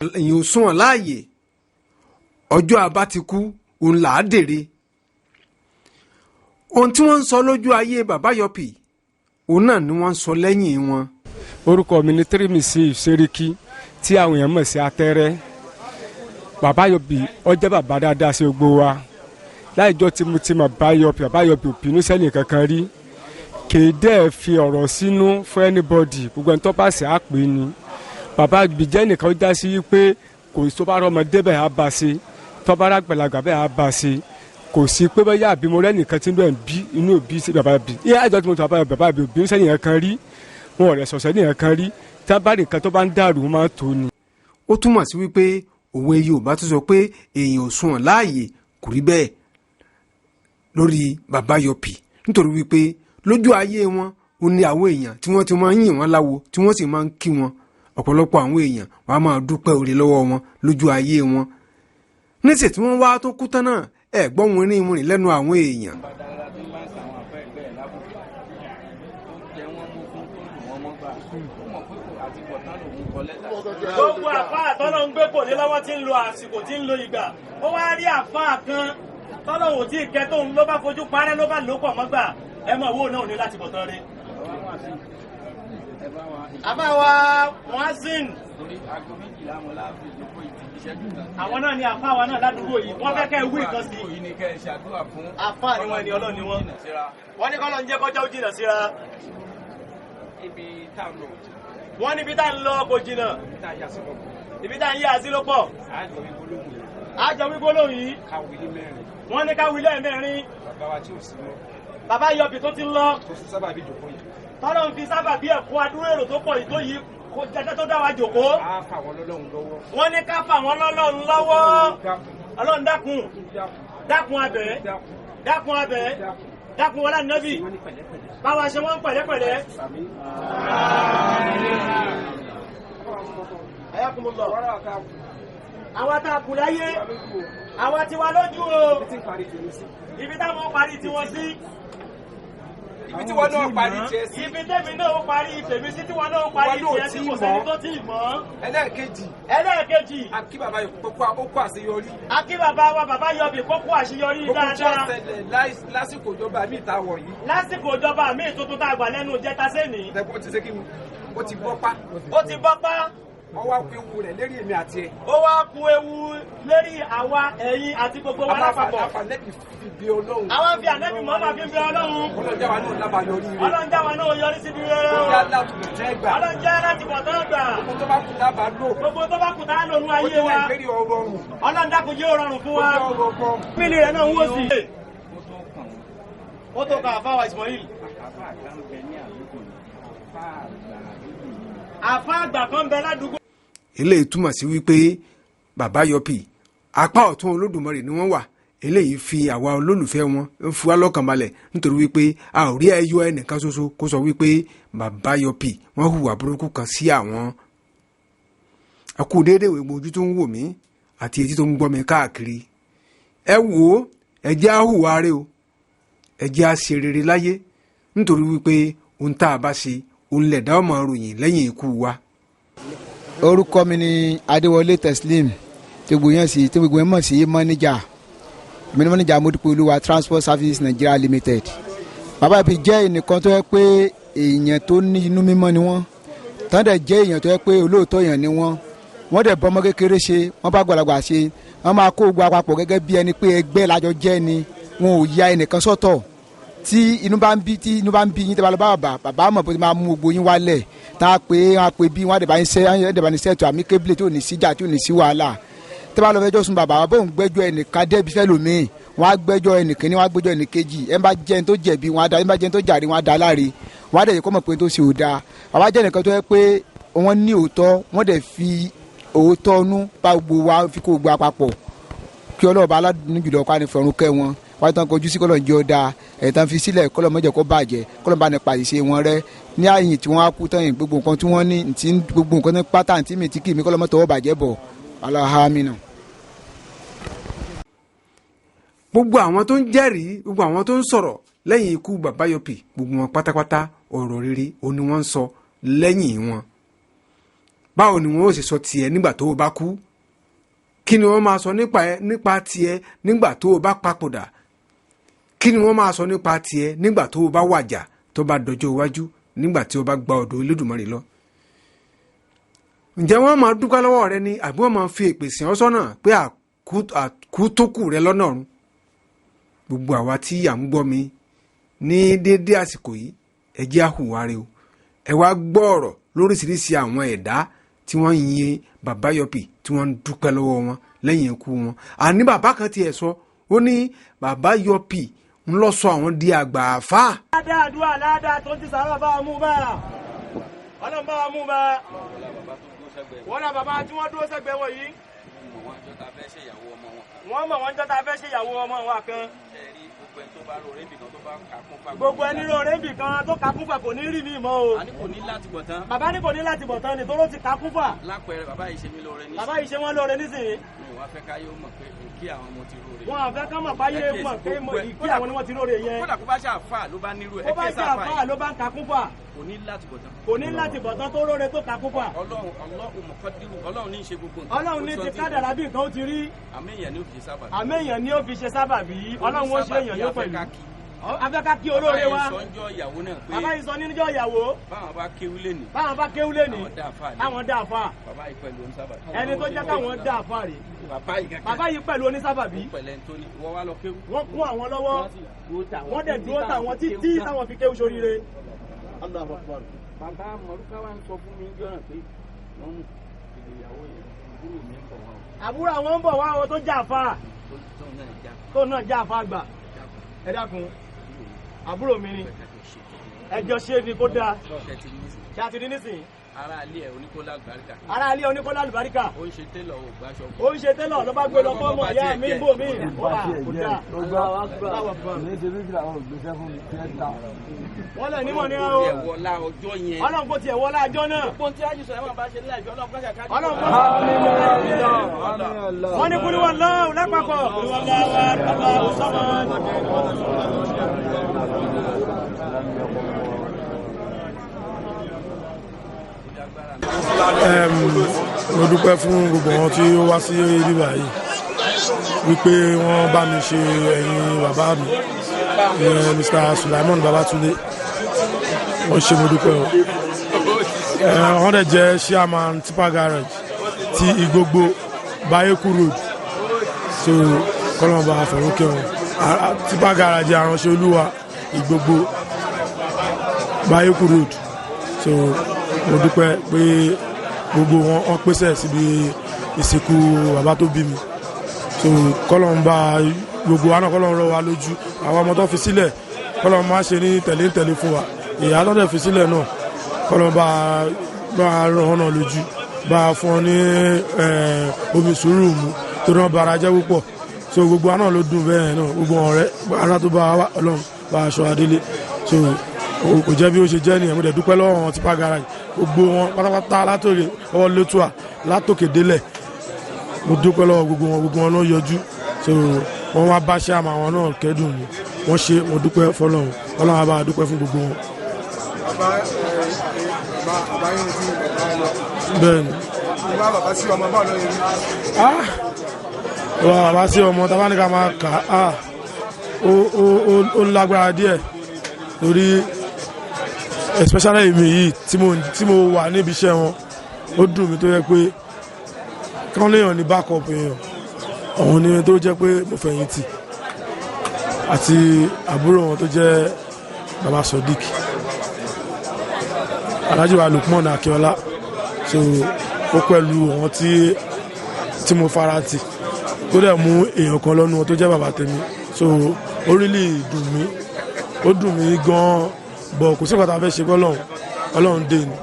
èyàn ò sún wọn láàyè ọjọ́ abá ti kú òun là á dèrè. ohun tí wọ́n ń sọ lójú ayé bàbá Yurpy òun náà ni wọ́n ń sọ lẹ́yìn wọn. orúkọ mi ni Tírímìsì Sẹ́ríkì tí àwọn èèyàn mọ̀ sí Atẹ́rẹ́. bàbá Yurpy ó jẹ́ bàbá dáadáa sí gbogbo wa láìjọ́ tí mo ti mọ̀ bàbá Yurpy ò bínú sẹ́ni kankan rí kéde fi ọ̀rọ̀ sínú fún anybody gbogbo ẹni tó bá ṣe àpè ni. bàbá Yurpy jẹ́ nìkan ó dá sí pé kò tó bá rọmọdé bẹ́ẹ̀ á bá ṣe tó bá rágbàlagbà bẹ́ẹ̀ á bá ṣe kò sí pé bẹ́ẹ̀ yá àbí mo rẹ́ nìkan tí inú òbí sí bàbá Yurpy. ìyá àjọ tí mo tọ́ bàbá Yurpy òbí sẹ́ni kankan rí wọn ò rẹ̀ sọ̀sẹ̀ ní kankan rí tá bá nìkan tó bá ń dàrú máa tó ni. ó túmọ̀ sí wípé òwe Yorùbá tó sọ pé èèyàn ò sùn láàyè kò rí bẹ́ẹ̀ lórí bàbá Yurpy nítorí wípé lójú ayé wọn ó ní àwọn èèyàn tí wọ́n ti máa ń yìn wọ́n láwo tí wọ́n sì máa ń kí wọn ọ̀pọ̀lọpọ̀ àwọn èèyàn wọ́n á máa dúpẹ́ oore lọ́wọ́ wọn lójú ayé wọn. níṣẹ́ tí wọ́n wá tó kú tán náà ẹ̀ gbọ́ wọn ní ìmúrin lẹ́nu àwọn èèyàn. gbogbo àfáà tọ́lọ́ ń gbé kò ní lọ́wọ́ tí ń lo àsìkò tí ń lo ìgbà ó wá rí àfáà kan tọ́lọ́ wò tí ìkẹ́ tóun ló bá fojú parẹ́ ló bá lò pọ̀ mọ́gbà ẹ mọ̀ owó náà ní láti bọ̀ tán rí. àbáwa Muazzin àwọn náà ni àfáà wa náà ládùúgbò yìí wọ́n fẹ́ kẹ́ wí nǹkan sí i. àfáà ni wọ́n ni Ọlọ́run ni wọ́n ní kọ́ ló ń jẹ́ kọjá ó jìnnà síra. wọ́n níbi tá ń lọ kò jìnnà ibi tá ń yí àsí ló pọ̀. àjọ wí gbólóhùn yìí wọ́n ní ká wí lẹ́ẹ̀mẹ́rin. bàbá Yurpy tó ti lọ tọ́lọ́ ń fi sábà bí ẹ̀kọ́ adúrú èrò tó pọ̀ ìtó yìí kó jẹ́jẹ́ tó dá wa jòkó. wọ́n ní ká fà wọ́n lọ́lọ́run lọ́wọ́. Ọlọ́run dákun abẹ́ dákun wọlé ànábì báwa ṣe wọ́n pẹ̀lẹ́pẹ̀lẹ́. àwa tá a kù láyé àwa ti wá lójú o ibi táwọn parí tiwọn sí. ibi tí wọn náà parí tiẹ̀ sí. ibi tẹ́mi náà parí tèmi sí tí wọn náà parí tiẹ̀ sí kò sẹ́ni tó tí ì mọ̀. ẹlẹ́ẹ̀kejì. akí bàbá Yurpy kó kó àṣeyọrí. akí bàbá wa bàbá Yurpy kó kó àṣeyọrí dáadáa. gbogbo tí wọ́n ṣẹlẹ̀ lásìkò ìjọba mi ta wọ̀ yìí. lásìkò ìjọba mi tuntun tá a gbà lẹ́nu jẹta sẹ́ni. ó ti ṣe kí ni ó ti bọ́pá. ó wá ku ewu rẹ̀ lérí èmi àti ẹ. ó wá ku ewu lérí àwa ẹ̀yin àti gbogbo wa lápapọ̀. àwọn àfànẹ́bì fi bí Ọlọ́run. àwọn fi ànẹ́bì mọ́ máa fi bí Ọlọ́run. Ọlọ́run jáwa náà lábàá lórí rẹ̀. Ọlọ́run jáwa náà yọrí síbi rẹ̀. Ọlọ́run jẹ́ láti bọ̀ tán gbà. gbogbo tó bá kù dábàá lò. gbogbo tó bá kù tá a lò nú ayé wa. Ọlọ́run dákun yóò rọrùn fún wa. mílì rẹ̀ náà ń wò sí. ó tó ka àfáwà Ismail. àfá àgbà kan bẹ ládùúgbò. eléyìí túmọ̀ sí wípé bàbá Yurpy apá ọ̀tún Olódùmarè ni wọ́n wà eléyìí fi àwa olólùfẹ́ wọn ń fi wá lọ́kàn balẹ̀ nítorí wípé a ò rí ẹyọ ẹnìkan ṣoṣo kó sọ wípé bàbá Yurpy wọ́n hùwà burúkú kan sí àwọn. a kú déédéé ìwé ojú tó ń wò mí àti etí tó ń gbọ́ mi káàkiri. ẹ wò ó ẹ jẹ́ á hùwà rẹ o ẹ jẹ́ á ṣe rere láyé nítorí wípé ohun tá a bá ṣe òun lẹ̀dá ọmọ ròyìn lẹ́yìn ikú wa. orúkọ mi ni Adéwọlé Teslim tí gbogbo yẹn mọ̀ sí mọ́níjà mi ni mọ́níjà Modúpẹ́olúwa Transport Service Nigeria Limited. bàbá Yurpy jẹ́ ẹnìkan tó yẹ pé èèyàn tó ní inú mímọ́ ni wọ́n tán dẹ̀ jẹ́ èèyàn tó yẹ pé olóòótọ́ èèyàn ni wọ́n dẹ̀ bọ́mọ kékeré ṣe wọ́n bá gbàlagbà ṣe wọ́n máa kó gbogbo àpapọ̀ gẹ́gẹ́ bí ẹni pé ẹgbẹ́ lájọ jẹ́ ni wọn ò ya ẹnìkan sọ́tọ̀ tí inú bá ń bí yín tẹ́ bá lọ bá bàbá mọ̀ pé máa mú gbogbo yín wálẹ̀ tá a pé bí wọ́n á dẹ̀ bá ní sẹ́ẹ̀tù àmì kébìlì tí ò ní síjà tí ò ní sí wàhálà tẹ́ bá lọ fẹjọ́ sùn bàbá bóun gbẹ́jọ́ ẹnìkan dẹ́bi fẹ́ lómi wọ́n á gbẹ́jọ́ ẹnìkíní wọ́n á gbẹ́jọ́ ẹnìkejì ẹ bá jẹ́ ẹni tó jẹ̀bi wọ́n á da ẹ bá jẹ́ ẹni tó jàre wọ́n á da láre wọ́n á dẹ̀ yẹ kó mọ̀ pé tó ṣe ò da bàbá jẹ́ ẹnìkan tó yẹ pé wọ́n ní òótọ́ wọ́n dẹ̀ fi òótọ́ nú bá gbogbo wa fi kó gbogbo àpapọ̀ kí ọlọ́ọ̀bá aládùn jùlọ kó ànífọ̀rún kẹ́ wọn wáyé tán kojú sí kọ́lọ̀ ń jẹ́ ó dáa ẹ̀tàn fi sílẹ̀ kọ́lọ̀ mọ́jẹ̀ kó bàjẹ́ kọ́lọ̀ bá nípa ìṣe wọn rẹ́ ní àyìn tí wọ́n á kú tán yìí gbogbo nǹkan tí wọ́n ní tí gbogbo nǹkan ní pátá àti mi tí kì mí kọ́lọ̀ mọ́tò bàjẹ́ bọ̀ aláhàmínà. gbogbo àwọn tó ń jẹ́rìí gbogbo àwọn tó ń sọ̀rọ̀ lẹ́yìn ikú bàbá Yurpy gbogbo wọn pátápátá ọ̀rọ̀ rere òní wọ́n ń sọ lẹ́yìn wọn. báwo ni wọ́n ó sì sọ tiẹ̀ nígbà tó o bá kú kí ni wọ́n máa sọ nípa tiẹ̀ nígbà tó o bá papòdà kí ni wọ́n máa sọ nípa tiẹ̀ nígbà tó o bá wàjà tó bá dọjọ́ iwájú nígbà tí o bá gba ọ̀dọ̀ Olódùmarè lọ. ǹjẹ́ wọ́n máa dúpẹ́ lọ́wọ́ rẹ ni àbí wọ́n máa fi èpè sìn ọ́ sọ́nà pé àkú tó kù rẹ lọ́nà ọ̀run. gbogbo àwa tí à ń gbọ́ mi ní déédéé àsìkò yìí ẹ jẹ́ á hùwà rẹ o ẹ wá gbọ́ ọ̀rọ̀ lóríṣiríṣi àwọn ẹ̀dá tí wọ́n ń yin bàbá Yurpy tí wọ́n ń dúpẹ́ lọ́wọ́ wọn lẹ́yìn ikú wọn. àní bàbá kan tiẹ̀ sọ ó ní bàbá Yurpy ń lọ sọ àwọn di àgbà àfà. ládàá àdúrà ládàá tó ti sàrà bá wa mú bá ọlọ́run bá wa mú bá wọ́n náà bàbá tí wọ́n dúró sẹ́gbẹ̀ẹ́ wọ̀ yìí. wọ́n mọ̀ wọ́n jọ́ta fẹ́ ṣèyàwó ọmọ wọn kan. gbogbo ẹni lóore bì kan tó kakún fà kò ní rí mi mọ́ o. àní kò ní láti bọ̀ tán. bàbá ní kò ní láti bọ̀ tán ni tó ló ti kakún fà. lápẹẹrẹ bàbá yìí ṣe mí lóore nísìnyí. bàbá yìí ṣe wọ́n lóore nísìnyí. mi ò wá fẹ́ káyé ó mọ̀ pé kí àwọn ọmọ ti róore. wọn àfẹ́ ká mọ̀ báyé mọ̀ pé kí àwọn ni wọ́n ti róore yẹn. kódà kó bá ṣe àfà ló bá nírú ẹ̀ kó bá ṣe àfà ló bá ń kakún fà. kò ní láti bọ̀ tán. kò ní láti bọ̀ tán tó róore tó kakún fà. ọlọ́run ní í ṣe gbogbo nǹkan. ọlọ́run ní ti kádàrá bí nǹkan ó ti rí. àmẹ́yàn ni ó fi ṣe sábàbí. àmẹ́yàn ni ó fi ṣe sábàbí ọlọ́run ó ṣe èèyàn yóò pẹ̀lú. afẹ́ká kí olóore wa. bàbá yìí sọ níjọ́ ìyàwó. báwọn bá kéwú lẹ́nìí. báwọn bá kéwú lẹ́nìí. àwọn dá àfà. bàbá yìí pẹ̀lú onísábàbí. ẹni tó jẹ́ káwọn dá àfà rè. bàbá yìí pẹ̀lú onísábàbí. wọ́n wá lọ kéwú. wọ́n kún àwọn lọ́wọ́. wọ́n dẹ̀ dúró táwọn títí táwọn fi kéwú sóríire. bàbá mọ̀lúkà wa ń sọ fún mi jọ́nà pé wọ́n mú ìyàwó yẹn àbúrò mi ń bọ̀ wá. àbúrò àwọn ń bọ̀ wá o tó jà àfà. tó náà já àfà àgbà. ẹ dákun àbúrò mi ni ẹjọ́ ṣe ni kó dáa ṣe àti ní nísìnyí. ara alẹ́ ẹ̀ oníkólá àlùbáríkà. ara alẹ́ oníkólá àlùbáríkà. ó ń ṣe télọ̀ ò gbáṣọ. ó ń ṣe télọ̀ ló bá gbé lọ fọ́ọ̀mù ìyá mi bò mí. wọ́n lẹ̀ nímọ̀ ní ọ́. ọlọ́run kò tiẹ̀ wọlá ọjọ́ náà. wọ́n ní kúlú wọn lọ́wọ́ lápapọ̀. mo dúpẹ́ fún gbogbo wọn tí ó wá sí ibi báyìí wípé wọ́n bá mi ṣe ẹ̀yìn bàbá mi Mr. Sulaiman Babatunde wọ́n ṣe mo dúpẹ́ o wọ́n dẹ̀ jẹ́ chairman tipa garage ti Igbogbo Bayeku road so kọ́lọ́mọba àfọ̀rúnkẹ́ wọn tipa garage aránṣẹ́ olúwa Igbogbo Bayeku road so mo dúpẹ́ pé gbogbo wọn pèsè síbi ìsìnkú bàbá tó bí mi so kọ́lọ́mọba gbogbo wa náà kọ́lọ́mọ rọ wa lójú àwọn ọmọ tó fi sílẹ̀ kọ́lọ́mọ má ṣe ní tẹ̀lé fún wa ìyá tó dẹ̀ fi sílẹ̀ náà kọ́lọ́mọba bá ràn ọ́nà lójú bá fún ọ ní omi sùúrù mu tó náà bara jẹ́ púpọ̀ so gbogbo wa náà ló dùn bẹ́ẹ̀ náà gbogbo ọ̀rẹ́ ara tó bá wà ọlọ́run bá aṣọ adélé so kò jẹ́ bí ó ṣe jẹ́ nìyẹn mo dẹ̀ dúpẹ́ lọ́wọ́ wọn tipa garage gbogbo wọn pátápátá látòkè ọwọ́ lótúà látòkè délẹ̀ mo dúpẹ́ lọ́wọ́ gbogbo wọn náà yọjú so wọ́n wá bá ṣe àmà wọn náà kẹ́dùn ni wọ́n ṣe mo dúpẹ́ fọlọ́run ọlọ́run àbá dúpẹ́ fún gbogbo wọn. bẹ́ẹ̀ni. bàbá sí ọmọ báwo ló yẹ rí. bàbá sí ọmọ tá a bá ní ká máa kà á ó lágbára díẹ̀ torí especially èmi yìí tí mo wà níbi iṣẹ́ wọn ó dùn mí tó yẹ pé kán léèyàn ní backup èèyàn ọ̀hún ni tó jẹ́ pé mo fẹ̀yìntì àti àbúrò wọn tó jẹ́ baba Sodiq Alhaji wa Lukman Akínọlá so ó pẹ̀lú àwọn tí mo farati tó dẹ̀ mú èèyàn kan lọ́nu wọn tó jẹ́ bàbá tèmi so ó really dùn mí ó dùn mí gan-an bọ̀ kò sí nǹkan tá a fẹ́ ṣe kọ́ ọlọ́run dé ni.